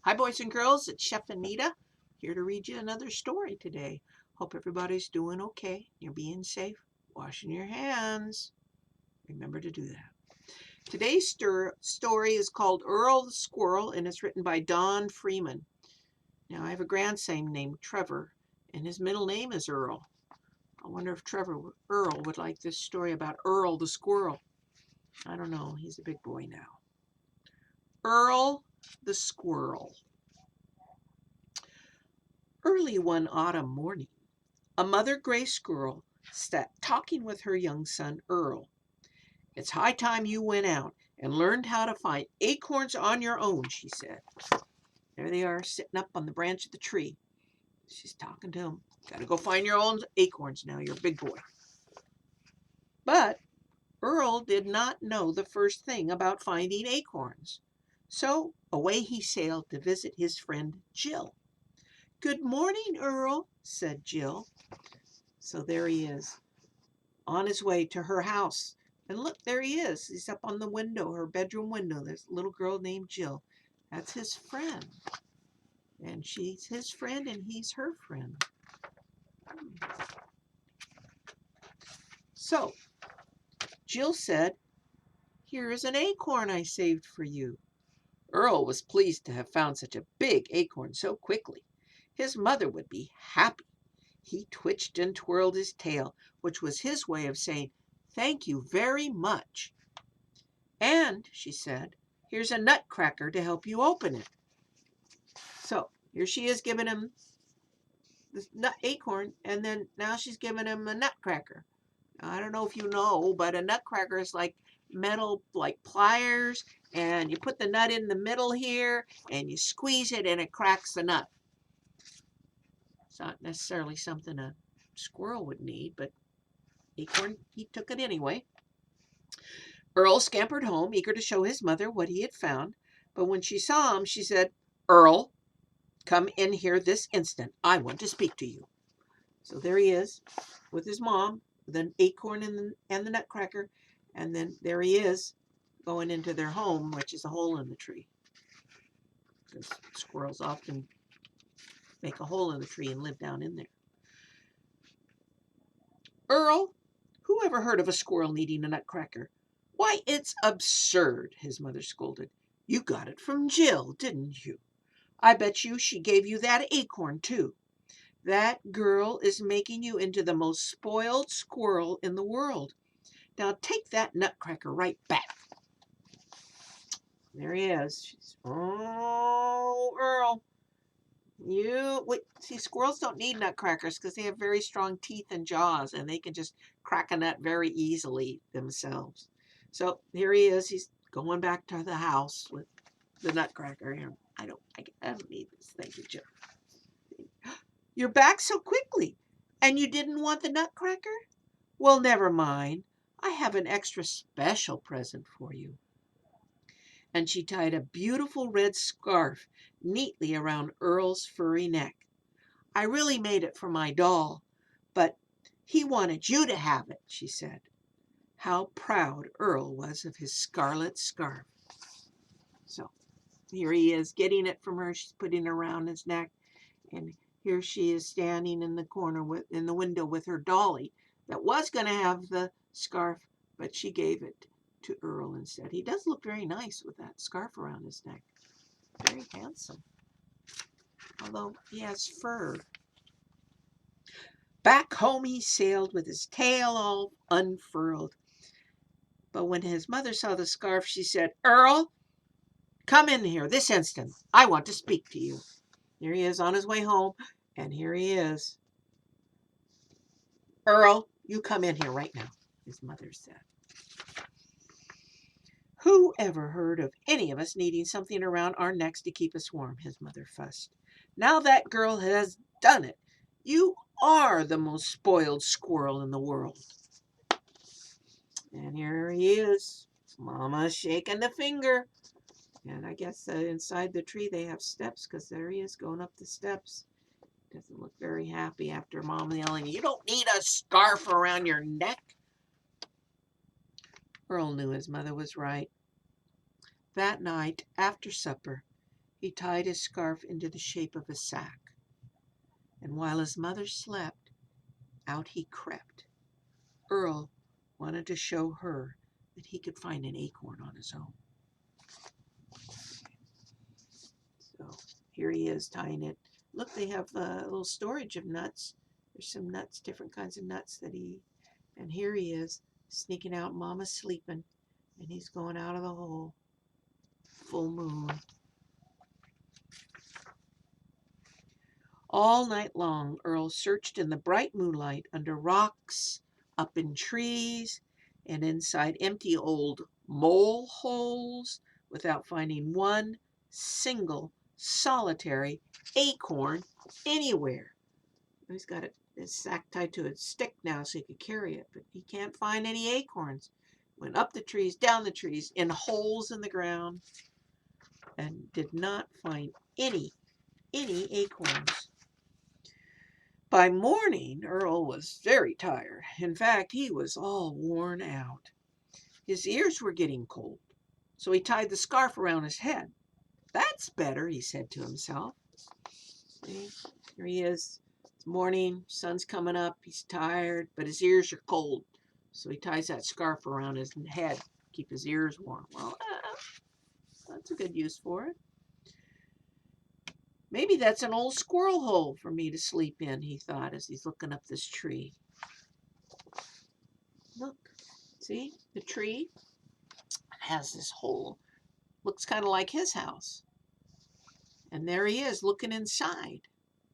Hi, boys and girls. It's Chef Anita here to read you another story today. Hope everybody's doing okay. You're being safe, washing your hands. Remember to do that. Today's story is called Earl the Squirrel and it's written by Don Freeman. Now, I have a grandson named Trevor, and his middle name is Earl. I wonder if Earl would like this story about Earl the Squirrel. I don't know. He's a big boy now. Earl the Squirrel. Early one autumn morning, a mother gray squirrel sat talking with her young son Earl. "It's high time you went out and learned how to find acorns on your own," she said. There they are, sitting up on the branch of the tree. She's talking to him. "Gotta go find your own acorns now. You're a big boy." But Earl did not know the first thing about finding acorns. So away he sailed to visit his friend Jill. "Good morning, Earl," said Jill. So there he is, on his way to her house. And look, there he is. He's up on the window, her bedroom window. There's a little girl named Jill. That's his friend. And she's his friend and he's her friend. So Jill said, "Here is an acorn I saved for you." Earl was pleased to have found such a big acorn so quickly. His mother would be happy. He twitched and twirled his tail, which was his way of saying, "Thank you very much." "And," she said, "here's a nutcracker to help you open it." So here she is giving him this nut acorn, and then now she's giving him a nutcracker. Now, I don't know if you know, but a nutcracker is like metal, like pliers, and you put the nut in the middle here, and you squeeze it, and it cracks the nut. It's not necessarily something a squirrel would need, but acorn, he took it anyway. Earl scampered home, eager to show his mother what he had found. But when she saw him, she said, "Earl, come in here this instant. I want to speak to you." So there he is with his mom, the acorn and the nutcracker. And then there he is going into their home, which is a hole in the tree. Because squirrels often make a hole in the tree and live down in there. "Earl, who ever heard of a squirrel needing a nutcracker?" "Why, it's absurd," his mother scolded. "You got it from Jill, didn't you? I bet you she gave you that acorn, too. That girl is making you into the most spoiled squirrel in the world. Now take that nutcracker right back." There he is. "Oh, Earl, see, squirrels don't need nutcrackers because they have very strong teeth and jaws, and they can just crack a nut very easily themselves." So here he is. He's going back to the house with the nutcracker. I don't need this. Thank you, Joe. "You're back so quickly, and you didn't want the nutcracker? Well, never mind. I have an extra special present for you." And she tied a beautiful red scarf neatly around Earl's furry neck. "I really made it for my doll, but he wanted you to have it," she said. How proud Earl was of his scarlet scarf. So here he is getting it from her. She's putting it around his neck. And here she is standing in the corner in the window with her dolly that was going to have the scarf, but she gave it to Earl instead. He does look very nice with that scarf around his neck. Very handsome. Although he has fur. Back home he sailed with his tail all unfurled. But when his mother saw the scarf, she said, "Earl, come in here this instant. I want to speak to you." Here he is on his way home, and here he is. "Earl, you come in here right now," his mother said. "Who ever heard of any of us needing something around our necks to keep us warm?" his mother fussed. "Now that girl has done it. You are the most spoiled squirrel in the world." And here he is, Mama shaking the finger. And I guess inside the tree they have steps because there he is going up the steps. Doesn't look very happy after Mom yelling, "You don't need a scarf around your neck." Earl knew his mother was right. That night, after supper, He tied his scarf into the shape of a sack, and while his mother slept, out he crept. Earl wanted to show her that he could find an acorn on his own. So here he is tying it. Look, they have a little storage of nuts. There's some nuts, different kinds of nuts and here he is sneaking out. Mama's sleeping, and he's going out of the hole. Full moon. All night long, Earl searched in the bright moonlight, under rocks, up in trees, and inside empty old mole holes, without finding one single solitary acorn anywhere. He's got his sack tied to a stick now so he could carry it, but he can't find any acorns. Went up the trees, down the trees, in holes in the ground, and did not find any acorns. By morning, Earl was very tired. In fact, he was all worn out. His ears were getting cold, so he tied the scarf around his head. That's better, he said to himself. See, here he is. It's morning, sun's coming up, he's tired, but his ears are cold. So he ties that scarf around his head, keep his ears warm. Well, that's a good use for it. Maybe that's an old squirrel hole for me to sleep in, he thought as he's looking up this tree. Look, see, the tree has this hole. Looks kind of like his house. And there he is looking inside.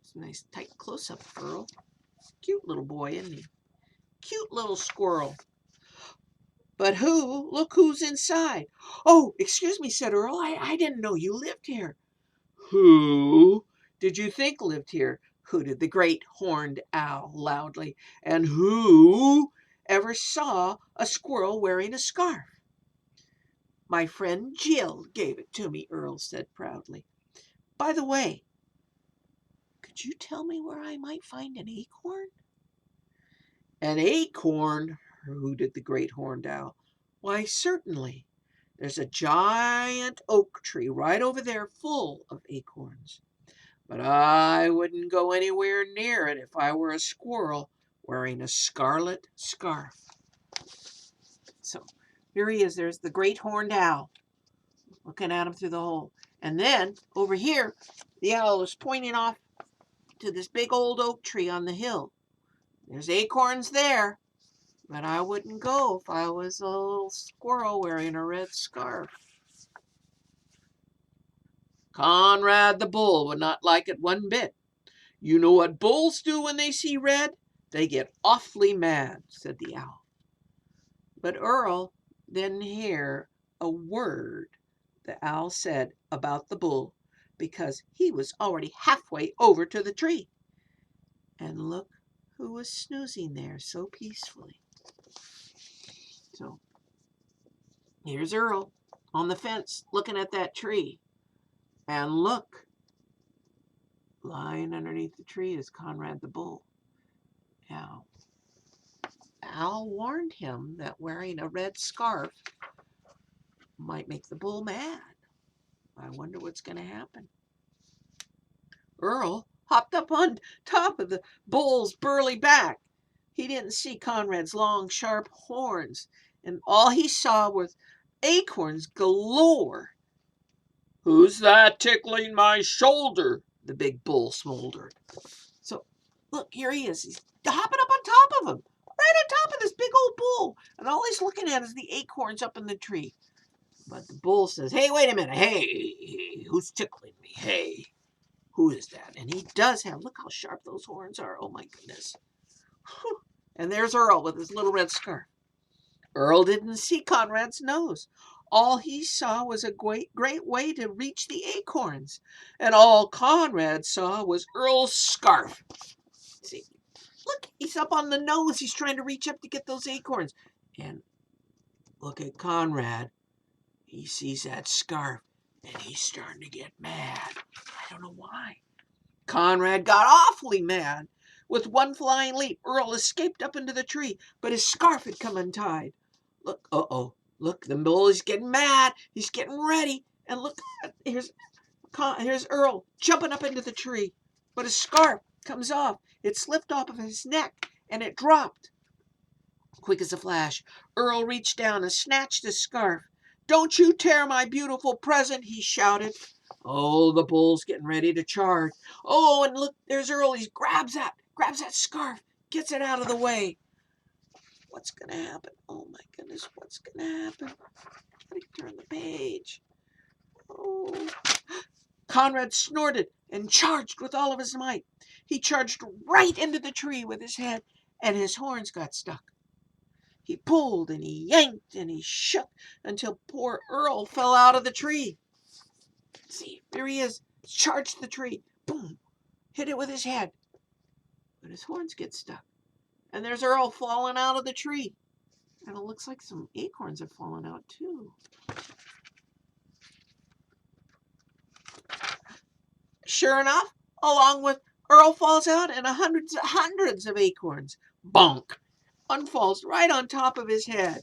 It's a nice tight close-up of Earl. Cute little boy, isn't he? Cute little squirrel. But look who's inside. Oh, excuse me, said Earl. I didn't know you lived here. Who did you think lived here? Hooted the great horned owl loudly. And who ever saw a squirrel wearing a scarf? My friend Jill gave it to me, Earl said proudly. By the way, could you tell me where I might find an acorn? An acorn, hooted the great horned owl. Why, certainly. There's a giant oak tree right over there full of acorns. But I wouldn't go anywhere near it if I were a squirrel wearing a scarlet scarf. So here he is. There's the great horned owl looking at him through the hole. And then over here, the owl is pointing off to this big old oak tree on the hill. There's acorns there, but I wouldn't go if I was a little squirrel wearing a red scarf. Conrad the bull would not like it one bit. You know what bulls do when they see red? They get awfully mad, said the owl. But Earl didn't hear a word the owl said about the bull, because he was already halfway over to the tree. And look who was snoozing there so peacefully. So here's Earl on the fence looking at that tree. And look, lying underneath the tree is Conrad the bull. Now, Al warned him that wearing a red scarf might make the bull mad. I wonder what's going to happen. Earl hopped up on top of the bull's burly back. He didn't see Conrad's long, sharp horns, and all he saw was acorns galore. Who's that tickling my shoulder? The big bull smoldered. So, look, here he is. He's hopping up on top of him, right on top of this big old bull. And all he's looking at is the acorns up in the tree. But the bull says, hey, wait a minute. Hey, who's tickling me? Hey, who is that? And he does have, look how sharp those horns are. Oh, my goodness. Whew. And there's Earl with his little red scarf. Earl didn't see Conrad's nose. All he saw was a great way to reach the acorns. And all Conrad saw was Earl's scarf. See, look, he's up on the nose. He's trying to reach up to get those acorns. And look at Conrad. He sees that scarf, and he's starting to get mad. I don't know why. Conrad got awfully mad. With one flying leap, Earl escaped up into the tree, but his scarf had come untied. Look, uh-oh. Look, the bull is getting mad. He's getting ready. And look, here's Here's Earl jumping up into the tree, but his scarf comes off. It slipped off of his neck, and it dropped. Quick as a flash, Earl reached down and snatched his scarf. "Don't you tear my beautiful present," he shouted. Oh, the bull's getting ready to charge. Oh, and look, there's Earl. He grabs that scarf, gets it out of the way. What's going to happen? Oh, my goodness, what's going to happen? Let me turn the page. Oh. Conrad snorted and charged with all of his might. He charged right into the tree with his head, and his horns got stuck. He pulled and he yanked and he shook until poor Earl fell out of the tree. See, there he is, charged the tree. Boom, hit it with his head. But his horns get stuck. And there's Earl falling out of the tree. And it looks like some acorns have fallen out too. Sure enough, along with Earl falls out and hundreds of acorns. Bonk! One falls right on top of his head.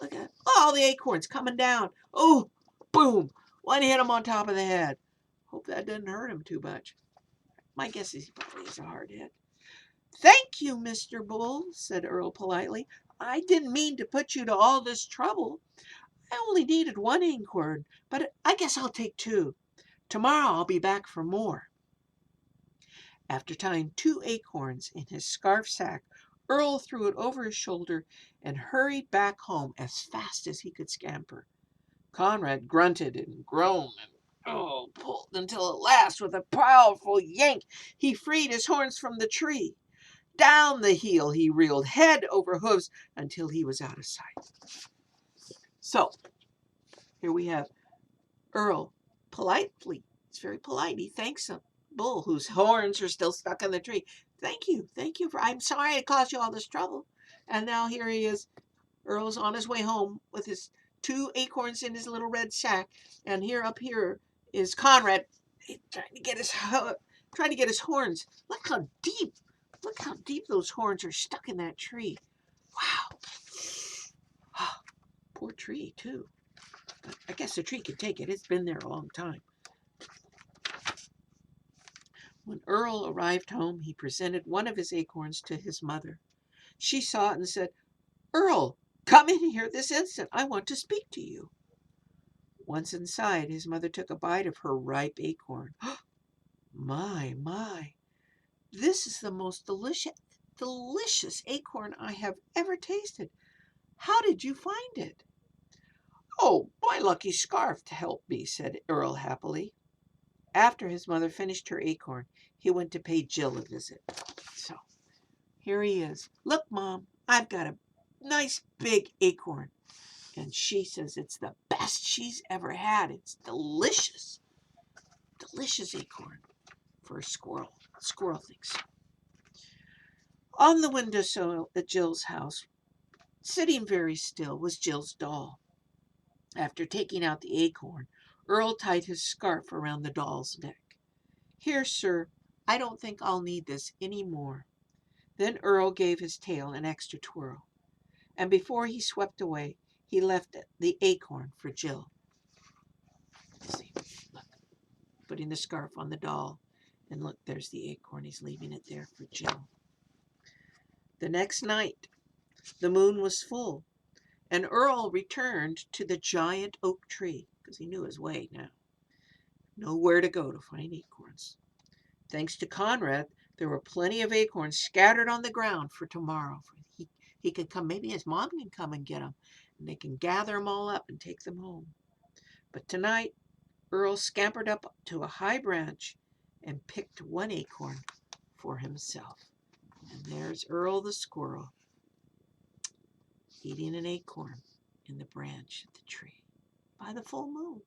Look at all the acorns coming down. Oh, boom! One hit him on top of the head. Hope that didn't hurt him too much. My guess is he probably has a hard hit. "Thank you, Mr. Bull," said Earl politely. "I didn't mean to put you to all this trouble. I only needed one acorn, but I guess I'll take two. Tomorrow I'll be back for more." After tying 2 acorns in his scarf sack, Earl threw it over his shoulder and hurried back home as fast as he could scamper. Conrad grunted and groaned and pulled until at last, with a powerful yank, he freed his horns from the tree. Down the hill he reeled, head over hooves, until he was out of sight. So, here we have Earl politely. It's very polite. He thanks him. Bull, whose horns are still stuck in the tree. "Thank you. I'm sorry it caused you all this trouble." And now here he is. Earl's on his way home with his 2 acorns in his little red sack. And up here is Conrad trying to get his horns. Look how deep those horns are stuck in that tree. Wow. Oh, poor tree too. But I guess the tree can take it. It's been there a long time. When Earl arrived home, he presented one of his acorns to his mother. She saw it and said, "Earl, come in here this instant. I want to speak to you." Once inside, his mother took a bite of her ripe acorn. My, this is the most delicious acorn I have ever tasted. How did you find it?" "Oh, my lucky scarf to help me," said Earl happily. After his mother finished her acorn, he went to pay Jill a visit. So here he is. "Look, Mom, I've got a nice big acorn." And she says it's the best she's ever had. It's delicious. Delicious acorn for a squirrel. Squirrel thinks so. On the windowsill at Jill's house, sitting very still, was Jill's doll. After taking out the acorn, Earl tied his scarf around the doll's neck. "Here, sir, I don't think I'll need this any more." Then Earl gave his tail an extra twirl, and before he swept away, he left the acorn for Jill. See, look, putting the scarf on the doll, and look, there's the acorn. He's leaving it there for Jill. The next night, the moon was full, and Earl returned to the giant oak tree because he knew his way now. Nowhere to go to find acorns. Thanks to Conrad, there were plenty of acorns scattered on the ground for tomorrow. He could come, maybe his mom can come and get them, and they can gather them all up and take them home. But tonight, Earl scampered up to a high branch and picked one acorn for himself. And there's Earl the squirrel eating an acorn in the branch of the tree by the full moon.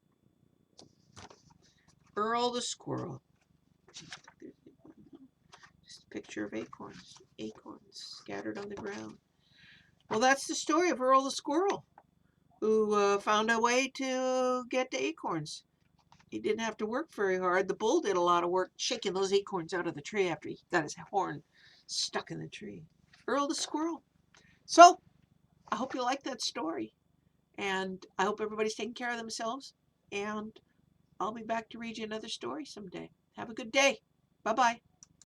Earl the squirrel. Just a picture of acorns scattered on the ground. Well, that's the story of Earl the squirrel, who found a way to get the acorns. He didn't have to work very hard. The bull did a lot of work shaking those acorns out of the tree after he got his horn stuck in the tree. Earl the squirrel. So, I hope you like that story. And I hope everybody's taking care of themselves. And I'll be back to read you another story someday. Have a good day. Bye bye.